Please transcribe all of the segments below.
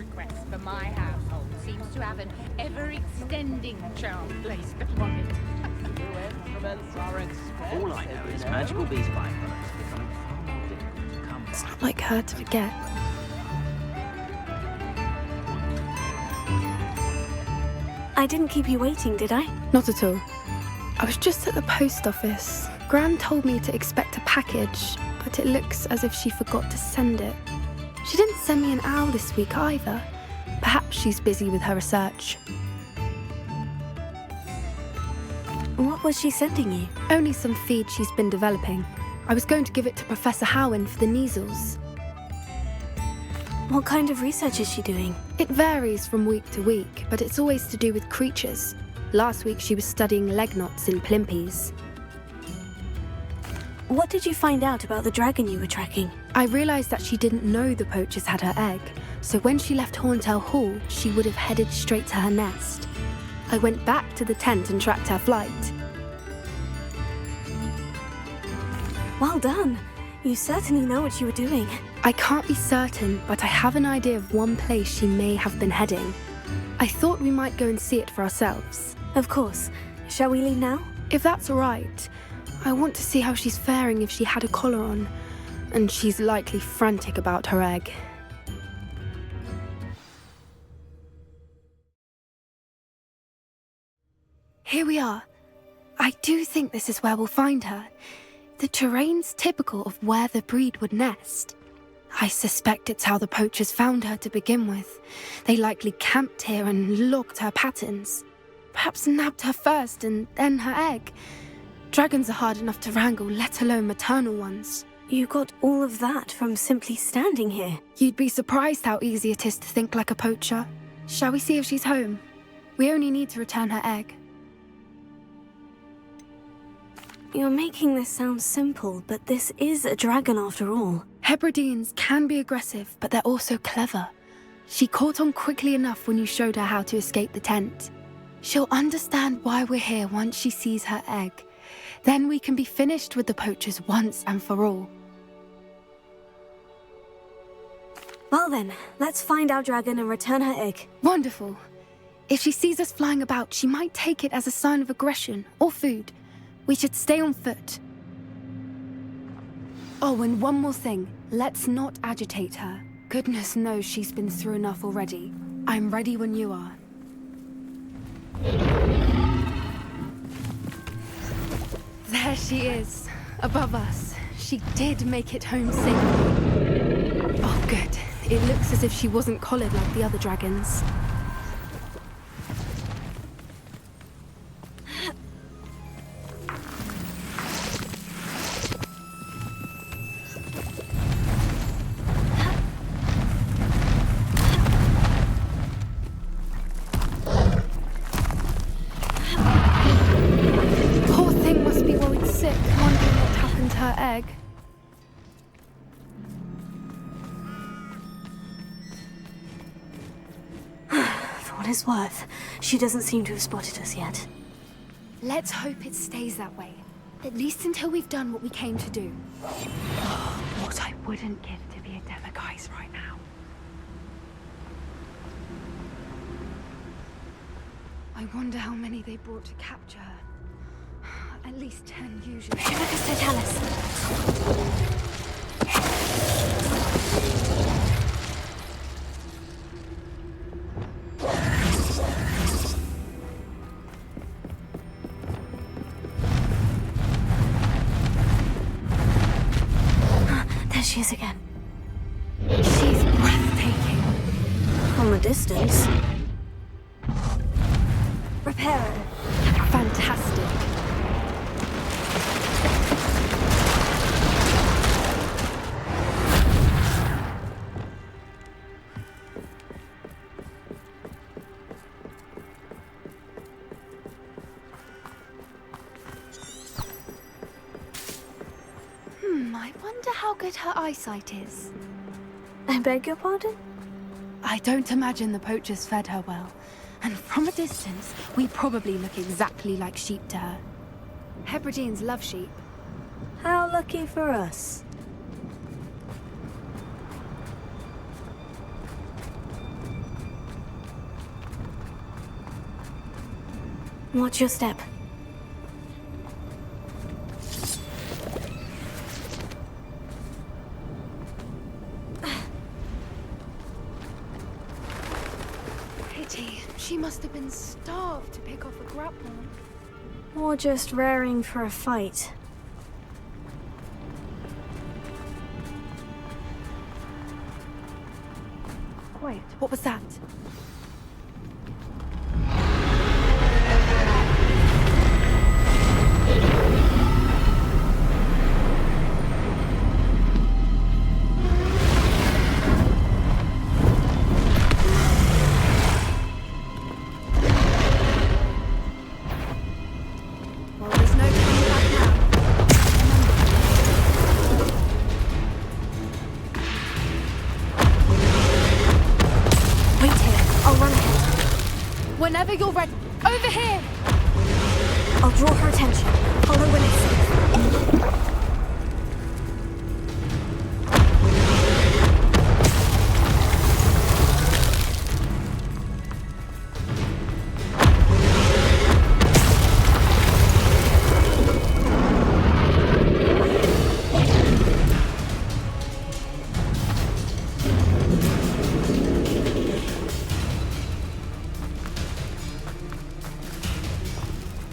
request for my household seems to have an ever-extending charm placed upon it. Instruments are expensive. All I know is magical bees byproducts are becoming far more difficult to come by. It's not like her to forget. I didn't keep you waiting, did I? Not at all. I was just at the post office. Gran told me to expect a package, but it looks as if she forgot to send it. She didn't send me an owl this week either. Perhaps she's busy with her research. What was she sending you? Only some feed she's been developing. I was going to give it to Professor Howen for the measles. What kind of research is she doing? It varies from week to week, but it's always to do with creatures. Last week she was studying leg knots in plimpies. What did you find out about the dragon you were tracking? I realised that she didn't know the poachers had her egg, so when she left Horntail Hall, she would have headed straight to her nest. I went back to the tent and tracked her flight. Well done. You certainly know what you were doing. I can't be certain, but I have an idea of one place she may have been heading. I thought we might go and see it for ourselves. Of course. Shall we leave now? If that's all right. I want to see how she's faring if she had a collar on, and she's likely frantic about her egg. Here we are. I do think this is where we'll find her. The terrain's typical of where the breed would nest. I suspect it's how the poachers found her to begin with. They likely camped here and logged her patterns. Perhaps nabbed her first and then her egg. Dragons are hard enough to wrangle, let alone maternal ones. You got all of that from simply standing here. You'd be surprised how easy it is to think like a poacher. Shall we see if she's home? We only need to return her egg. You're making this sound simple, but this is a dragon after all. Hebrideans can be aggressive, but they're also clever. She caught on quickly enough when you showed her how to escape the tent. She'll understand why we're here once she sees her egg. Then we can be finished with the poachers once and for all. Well then, let's find our dragon and return her egg. Wonderful. If she sees us flying about, she might take it as a sign of aggression or food. We should stay on foot. Oh, and one more thing. Let's not agitate her. Goodness knows she's been through enough already. I'm ready when you are. There she is, above us. She did make it home safely. Oh, good. It looks as if she wasn't collared like the other dragons. Egg. For what it's worth, she doesn't seem to have spotted us yet. Let's hope it stays that way. At least until we've done what we came to do. What I wouldn't give to be a Demiguise right now. I wonder how many they brought to capture her. At least 10 usually. Totalis. There she is again. She's breathtaking. From a distance. Repairer. Fantastic. I wonder how good her eyesight is. I beg your pardon? I don't imagine the poachers fed her well. And from a distance, we probably look exactly like sheep to her. Hebrideans love sheep. How lucky for us. Watch your step. Pity. She must have been starved to pick off a grapple. Or just raring for a fight. Wait, what was that? Well, there's no turning back now. Wait here. I'll run ahead. Whenever you're ready. Over here! I'll draw her attention. Follow when it's safe.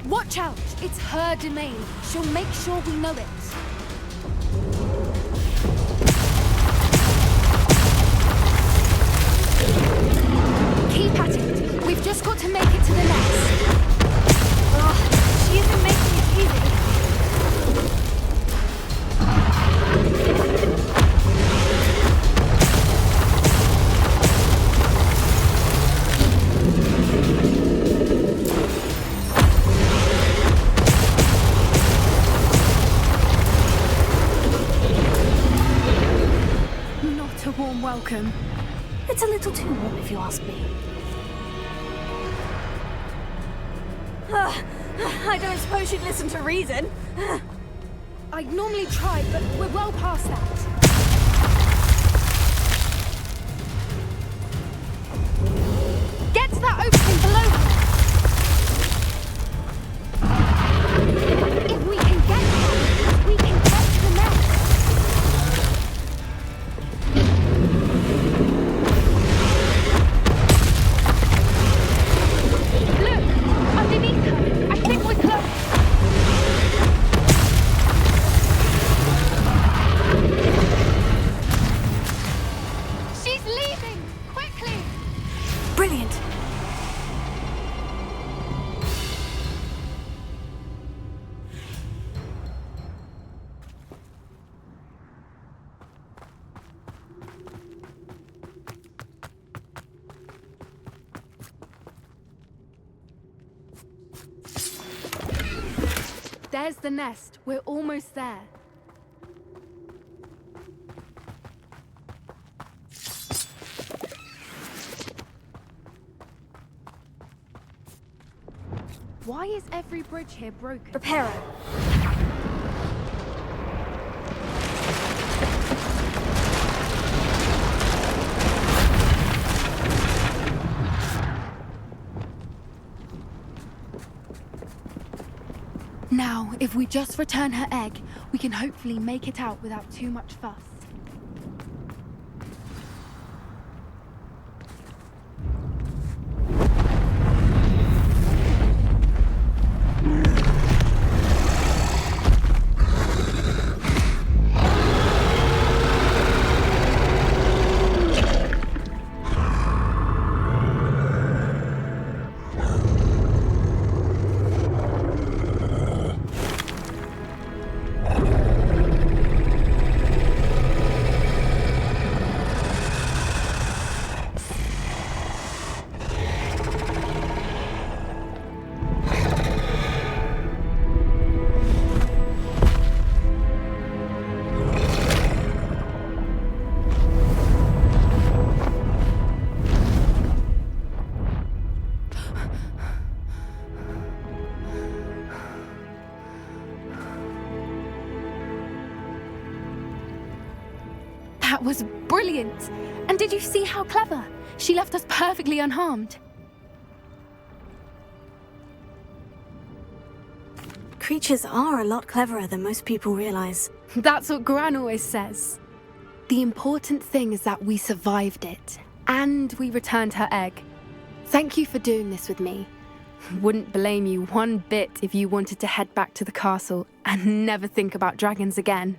Watch out! It's her domain. She'll make sure we know it. Keep at it. We've just got to make it to the nest. Ugh, she isn't making it easy. Not a warm welcome. It's a little too warm if you ask me. I don't suppose she'd listen to reason. I'd normally try, but we're well past that. Get to that opening below her! If we can get there, we can get to the nest! Look! Underneath her! I think we're close! She's leaving! Quickly! Brilliant. There's the nest. We're almost there. Why is every bridge here broken? Prepare her. Now, if we just return her egg, we can hopefully make it out without too much fuss. That was brilliant! And did you see how clever? She left us perfectly unharmed. creatures are a lot cleverer than most people realize. That's what Gran always says. The important thing is that we survived it, and we returned her egg. Thank you for doing this with me. Wouldn't blame you one bit if you wanted to head back to the castle and never think about dragons again.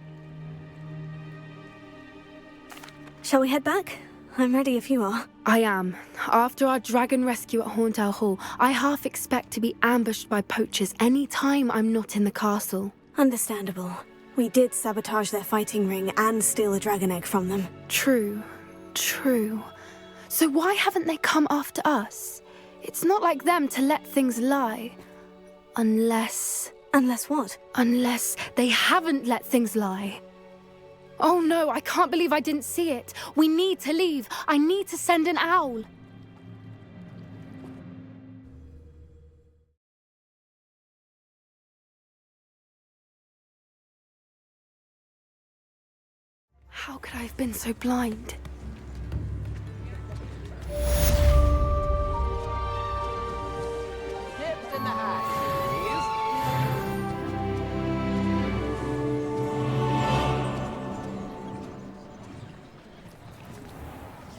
Shall we head back? I'm ready if you are. I am. After our dragon rescue at Horndale Hall, I half expect to be ambushed by poachers any time I'm not in the castle. Understandable. We did sabotage their fighting ring and steal a dragon egg from them. True. So why haven't they come after us? It's not like them to let things lie. Unless what? Unless they haven't let things lie. Oh no, I can't believe I didn't see it. We need to leave. I need to send an owl. How could I have been so blind? Tips in the hat, please.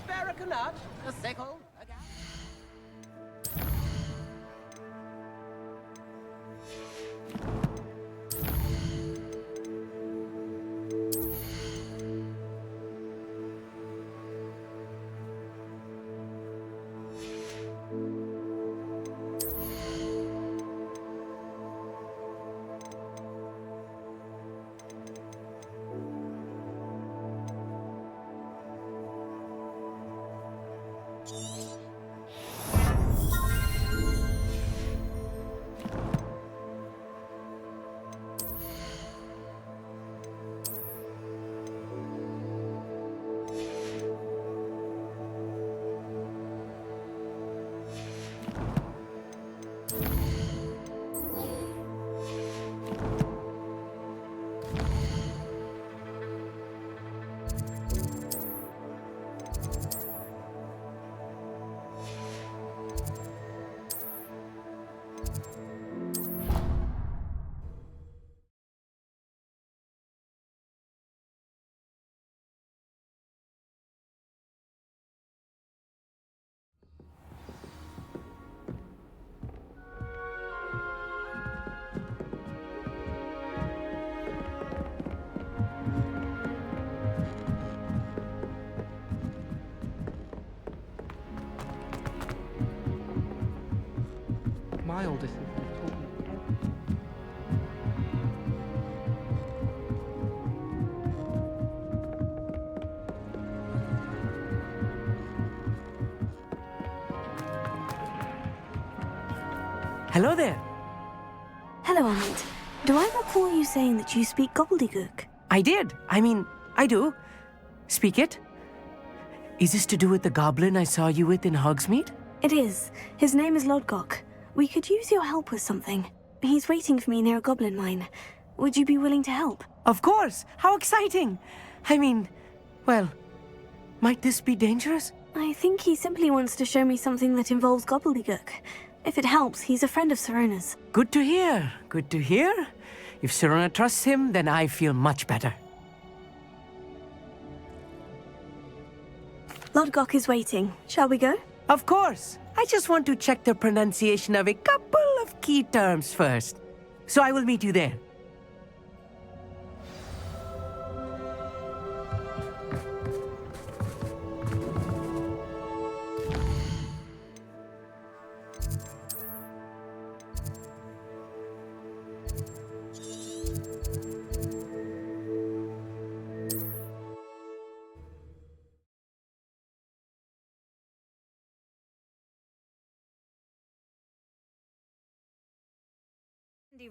Spare a nut, a sickle, a gap. My oldest sister taught me everything. Hello there. Hello, Amit. Do I recall you saying that you speak Gobbledegook? I did. I do. Speak it. Is this to do with the goblin I saw you with in Hogsmeade? It is. His name is Lodgok. We could use your help with something. He's waiting for me near a goblin mine. Would you be willing to help? Of course. How exciting. Well, might this be dangerous? I think he simply wants to show me something that involves Gobbledegook. If it helps, he's a friend of Sirona's. Good to hear. Good to hear. If Sirona trusts him, then I feel much better. Lodgok is waiting. Shall we go? Of course. I just want to check the pronunciation of a couple of key terms first. So I will meet you there.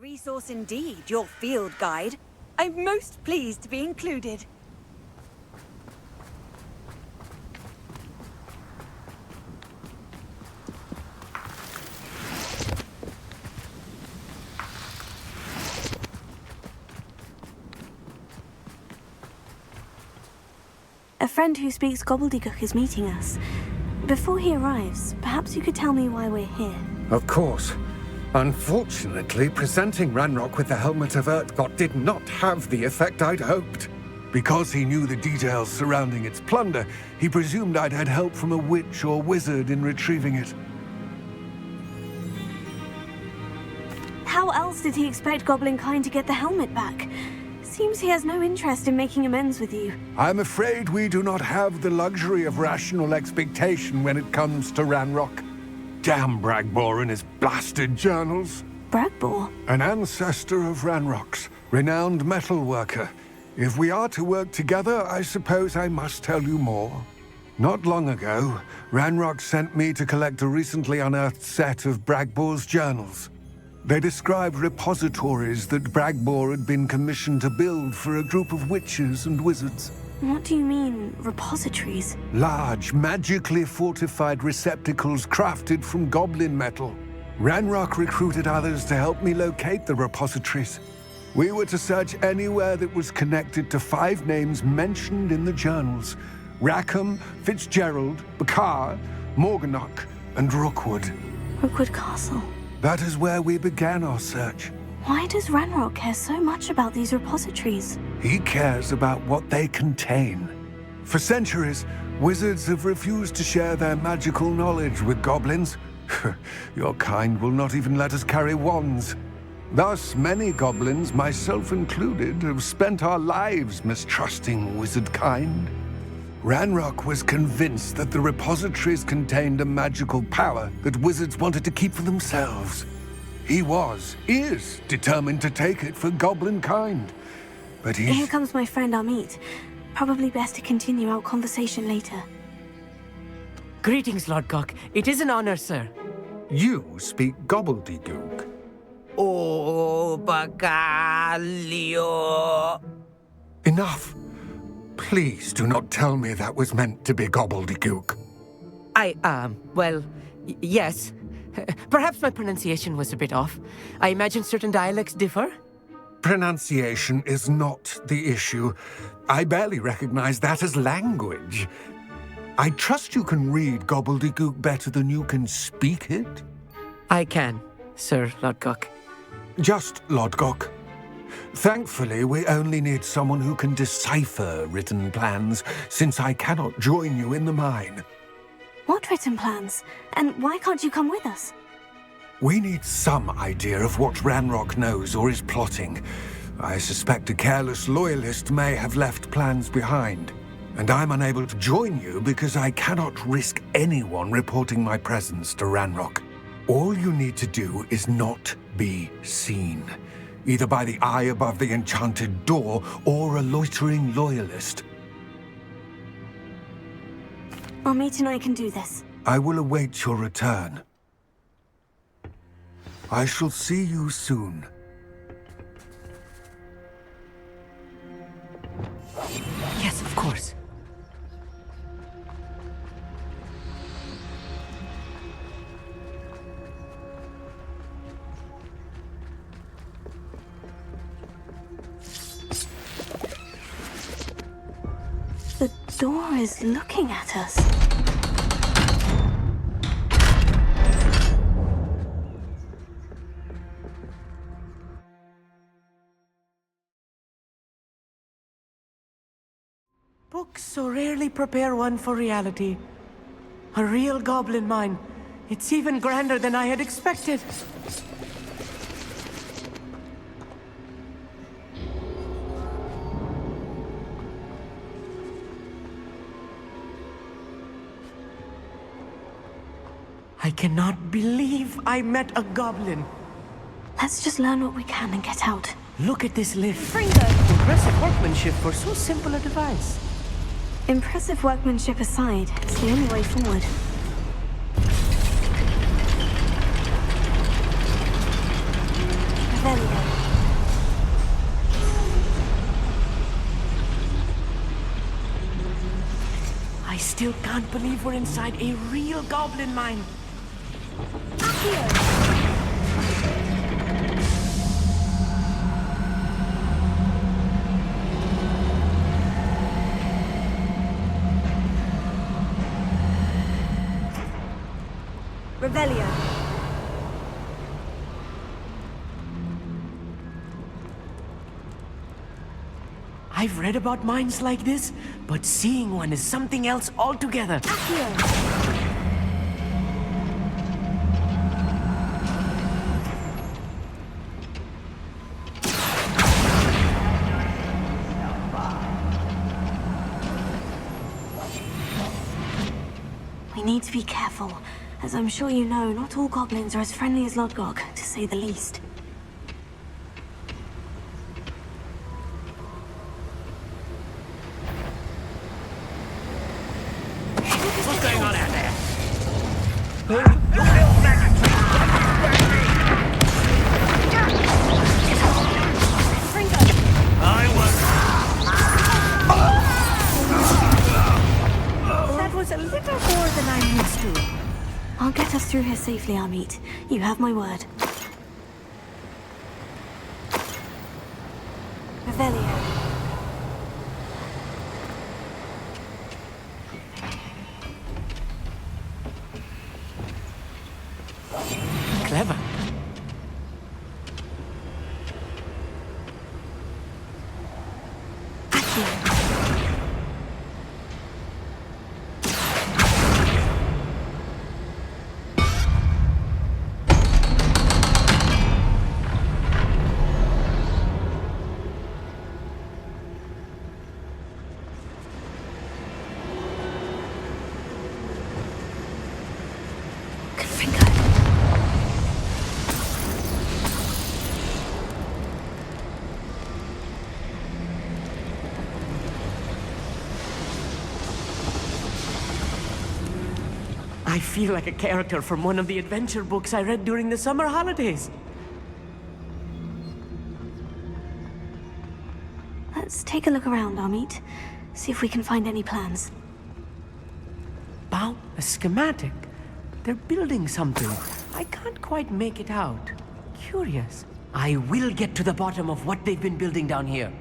Resource indeed, your field guide. I'm most pleased to be included. A friend who speaks Gobbledegook is meeting us. Before he arrives, perhaps you could tell me why we're here. Of course. Unfortunately, presenting Ranrock with the helmet of Urtkot did not have the effect I'd hoped. Because he knew the details surrounding its plunder, he presumed I'd had help from a witch or wizard in retrieving it. How else did he expect Goblinkind to get the helmet back? Seems he has no interest in making amends with you. I'm afraid we do not have the luxury of rational expectation when it comes to Ranrock. Damn Bragbor and his blasted journals. Bragbor? An ancestor of Ranrock's, renowned metal worker. If we are to work together, I suppose I must tell you more. Not long ago, Ranrock sent me to collect a recently unearthed set of Bragbor's journals. They described repositories that Bragbor had been commissioned to build for a group of witches and wizards. What do you mean, repositories? Large, magically fortified receptacles crafted from goblin metal. Ranrock recruited others to help me locate the repositories. We were to search anywhere that was connected to 5 names mentioned in the journals: Rackham, Fitzgerald, Bakar, Morganach, and Rookwood. Rookwood Castle. That is where we began our search. Why does Ranrock care so much about these repositories? He cares about what they contain. For centuries, wizards have refused to share their magical knowledge with goblins. Your kind will not even let us carry wands. Thus, many goblins, myself included, have spent our lives mistrusting wizard kind. Ranrock was convinced that the repositories contained a magical power that wizards wanted to keep for themselves. He is determined to take it for goblin kind. But Here comes my friend Amit. Probably best to continue our conversation later. Greetings, Lodgok. It is an honor, sir. You speak Gobbledegook. Oh, Bagalio. Enough. Please do not tell me that was meant to be Gobbledegook. Yes. Perhaps my pronunciation was a bit off. I imagine certain dialects differ? Pronunciation is not the issue. I barely recognize that as language. I trust you can read Gobbledegook better than you can speak it? I can, Sir Lodgok. Just Lodgok. Thankfully, we only need someone who can decipher written plans, since I cannot join you in the mine. What written plans? And why can't you come with us? We need some idea of what Ranrock knows or is plotting. I suspect a careless loyalist may have left plans behind. And I'm unable to join you because I cannot risk anyone reporting my presence to Ranrock. All you need to do is not be seen, either by the eye above the enchanted door or a loitering loyalist. Amit and I can do this. I will await your return. I shall see you soon. Yes, of course. The door is looking at us. Books so rarely prepare one for reality. A real goblin mine. It's even grander than I had expected. I cannot believe I met a goblin. Let's just learn what we can and get out. Look at this lift. Fringo! Impressive workmanship for so simple a device. Impressive workmanship aside, it's the only way forward. Revelio. I still can't believe we're inside a real goblin mine. Revelio. I've read about mines like this, but seeing one is something else altogether. We need to be careful. As I'm sure you know, not all goblins are as friendly as Lodgok, to say the least. What's going on out there? That was a little more than I'm used to. I'll get us through here safely, Amit. You have my word. Revelio. Clever. I feel like a character from one of the adventure books I read during the summer holidays. Let's take a look around, Amit. See if we can find any plans. Wow, a schematic. They're building something. I can't quite make it out. Curious. I will get to the bottom of what they've been building down here.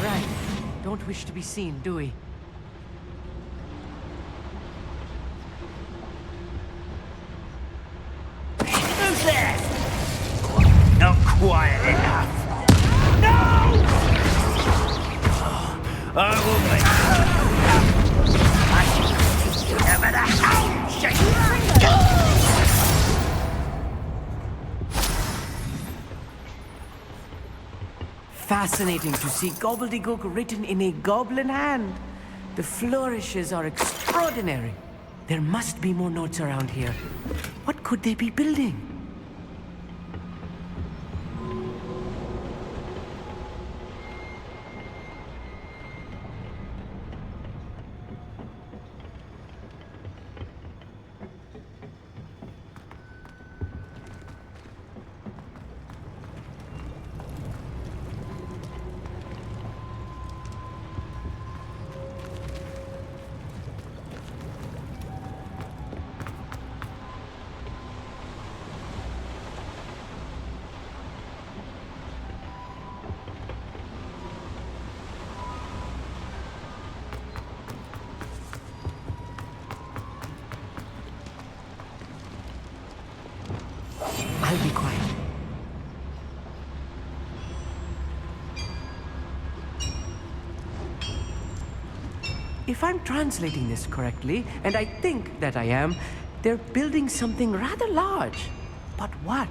Right. Don't wish to be seen, do we? Who's there? Not quiet enough. No! I will make I shall teach you never the handshake. Fascinating to see Gobbledegook written in a goblin hand. The flourishes are extraordinary. There must be more notes around here. What could they be building? I'll be quiet. If I'm translating this correctly, and I think that I am, they're building something rather large. But what?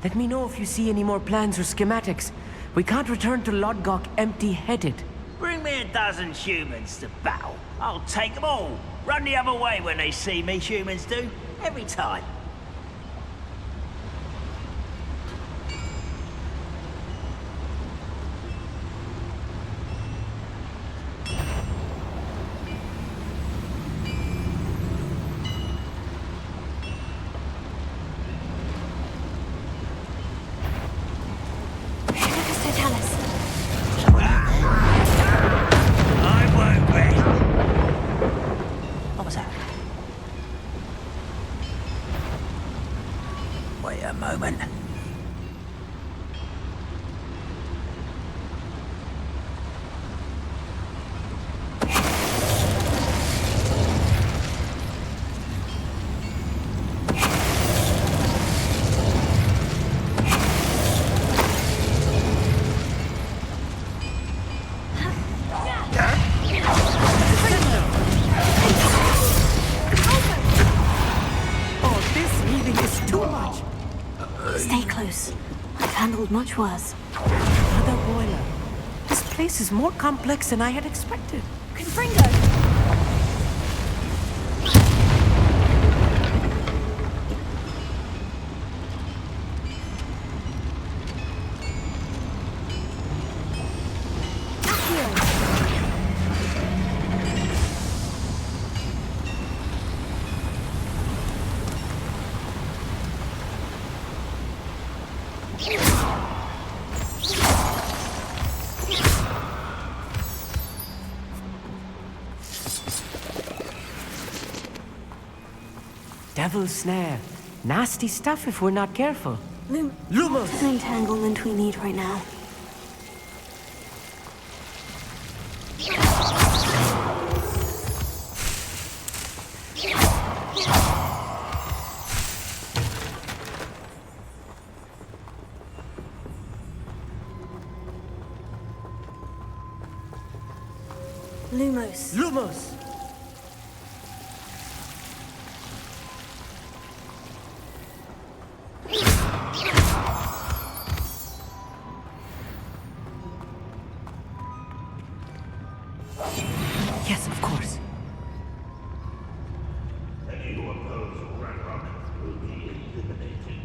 Let me know if you see any more plans or schematics. We can't return to Lodgok empty-headed. Bring me a dozen humans to battle. I'll take them all. Run the other way when they see me, humans do. Every time. this. I've handled much worse. Another boiler. This place is more complex than I had expected. Confringo! Devil's snare. Nasty stuff if we're not careful. Lumos! No entanglement we need right now. Lumos. Lumos! Yes, of course. Any who oppose Ragnarok will be eliminated.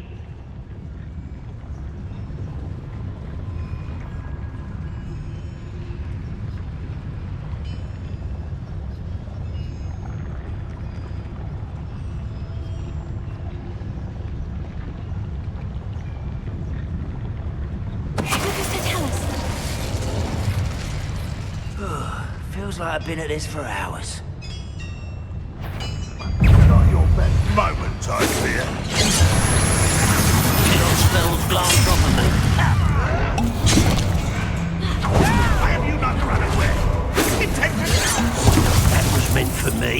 Feels like I've been at this for hours. Not your best moment, I fear. Your spells blast off of me. Why have you not run away? That was meant for me.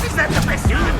Is that the best you can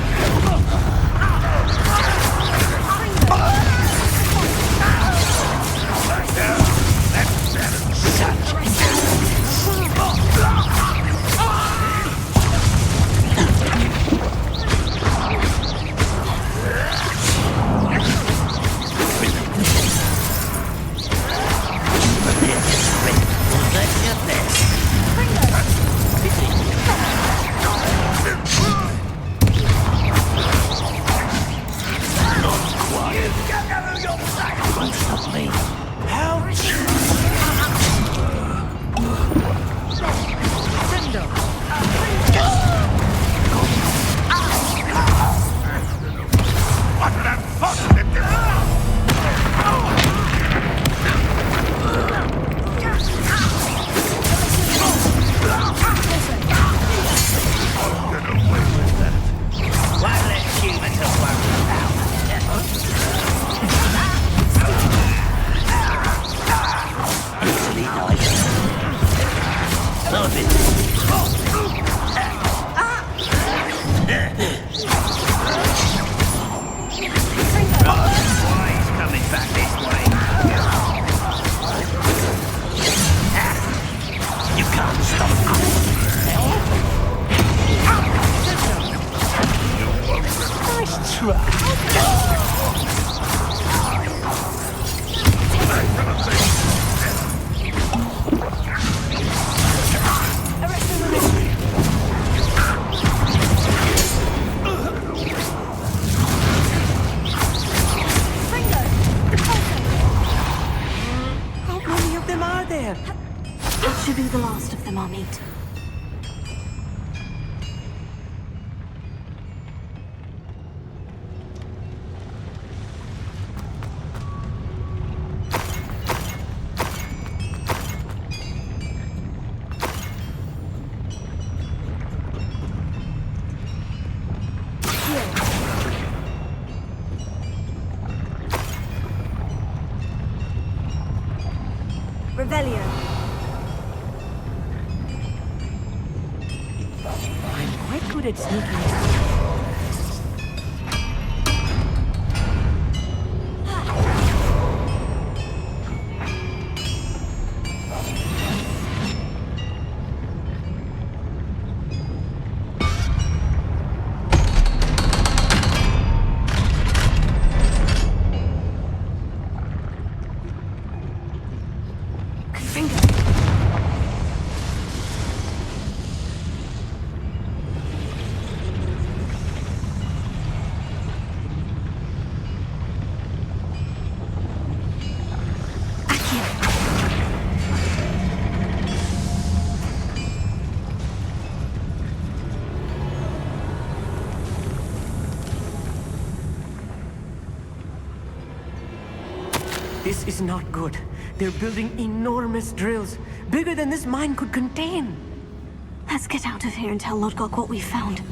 It should be the last of them, Amit. Revelio. I'm quite good at sneaking. This is not good. They're building enormous drills, bigger than this mine could contain. Let's get out of here and tell Lodgok what we found.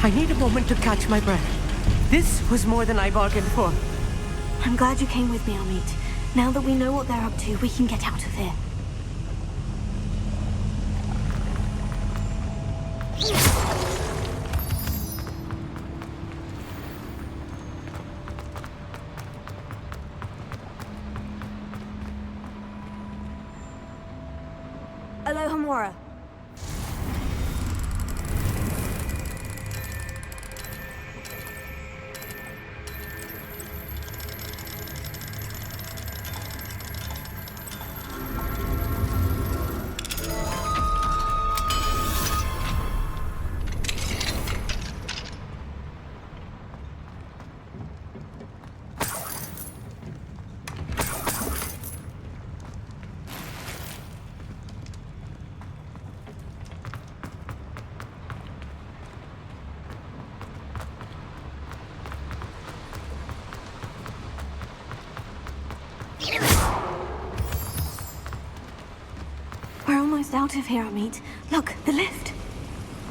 I need a moment to catch my breath. This was more than I bargained for. I'm glad you came with me, Amit. Now that we know what they're up to, we can get out of here. Aloha Mora. We're almost out of here, Amit. Look, the lift.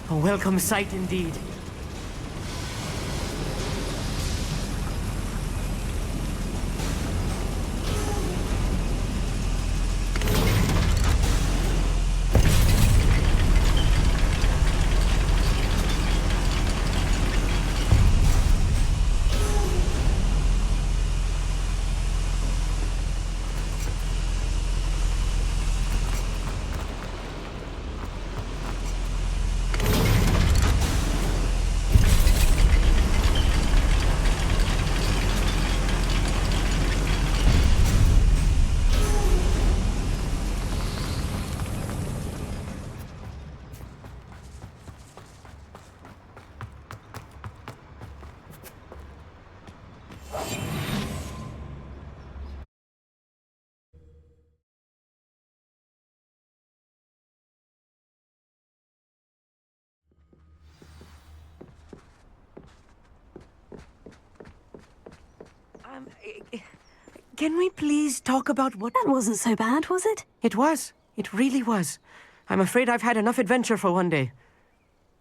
A welcome sight indeed. Can we please talk about what... That wasn't so bad, was it? It was. It really was. I'm afraid I've had enough adventure for one day.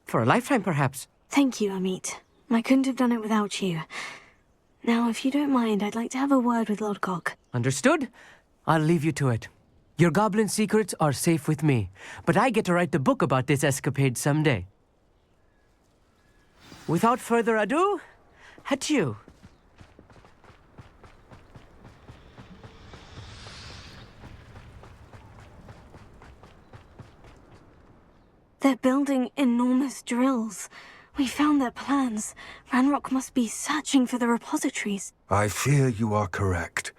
For a lifetime, perhaps. Thank you, Amit. I couldn't have done it without you. Now, if you don't mind, I'd like to have a word with Lodgok. Understood? I'll leave you to it. Your goblin secrets are safe with me, but I get to write the book about this escapade someday. Without further ado, adieu. They're building enormous drills. We found their plans. Ranrock must be searching for the repositories. I fear you are correct.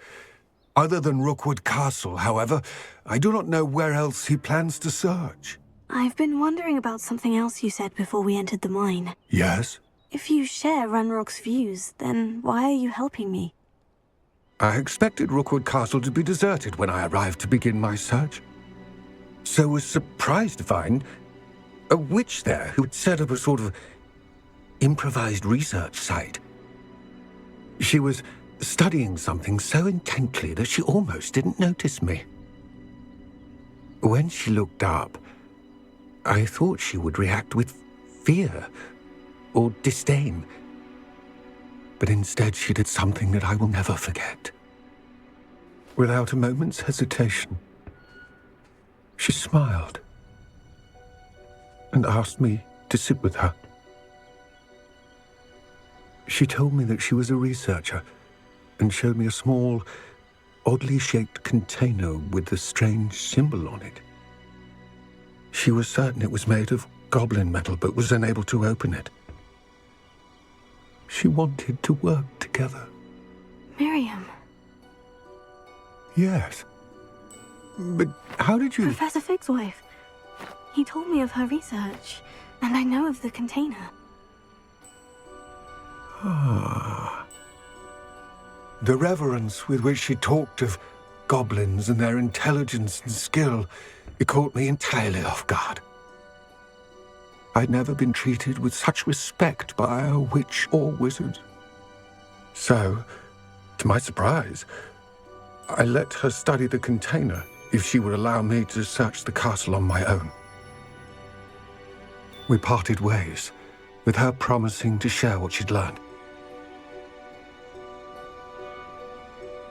Other than Rookwood Castle, however, I do not know where else he plans to search. I've been wondering about something else you said before we entered the mine. Yes? If you share Ranrock's views, then why are you helping me? I expected Rookwood Castle to be deserted when I arrived to begin my search. So was surprised to find a witch there who had set up a sort of improvised research site. She was studying something so intently that she almost didn't notice me. When she looked up, I thought she would react with fear or disdain. But instead she did something that I will never forget. Without a moment's hesitation, she smiled and asked me to sit with her. She told me that she was a researcher and showed me a small, oddly shaped container with a strange symbol on it. She was certain it was made of goblin metal, but was unable to open it. She wanted to work together. Miriam. Yes. But how did you... Professor Fig's wife. He told me of her research, and I know of the container. Ah. The reverence with which she talked of goblins and their intelligence and skill, it caught me entirely off guard. I'd never been treated with such respect by a witch or wizard. So, to my surprise, I let her study the container if she would allow me to search the castle on my own. We parted ways, with her promising to share what she'd learned.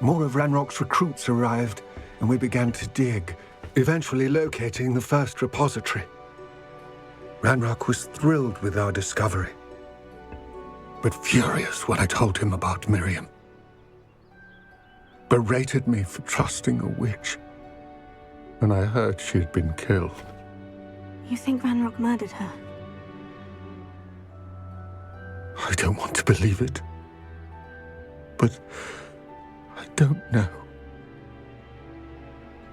More of Ranrock's recruits arrived, and we began to dig, eventually locating the first repository. Ranrock was thrilled with our discovery, but furious when I told him about Miriam. Berated me for trusting a witch, and I heard she'd been killed. You think Ranrock murdered her? I don't want to believe it, but I don't know.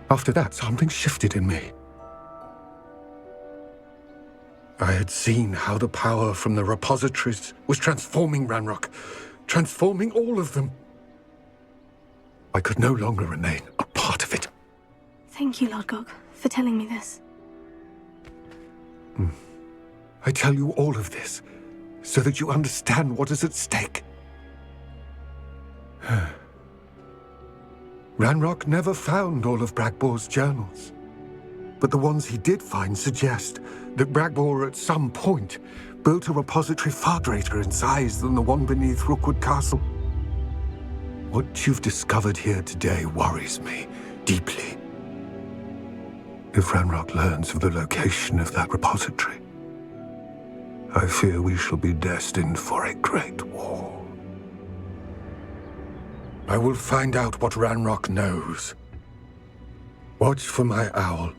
After that, something shifted in me. I had seen how the power from the repositories was transforming Ranrock, transforming all of them. I could no longer remain a part of it. Thank you, Lodgok, for telling me this. I tell you all of this so that you understand what is at stake. Ranrock never found all of Bragbor's journals, but the ones he did find suggest that Bragbor at some point built a repository far greater in size than the one beneath Rookwood Castle. What you've discovered here today worries me deeply. If Ranrock learns of the location of that repository, I fear we shall be destined for a great war. I will find out what Ranrock knows. Watch for my owl.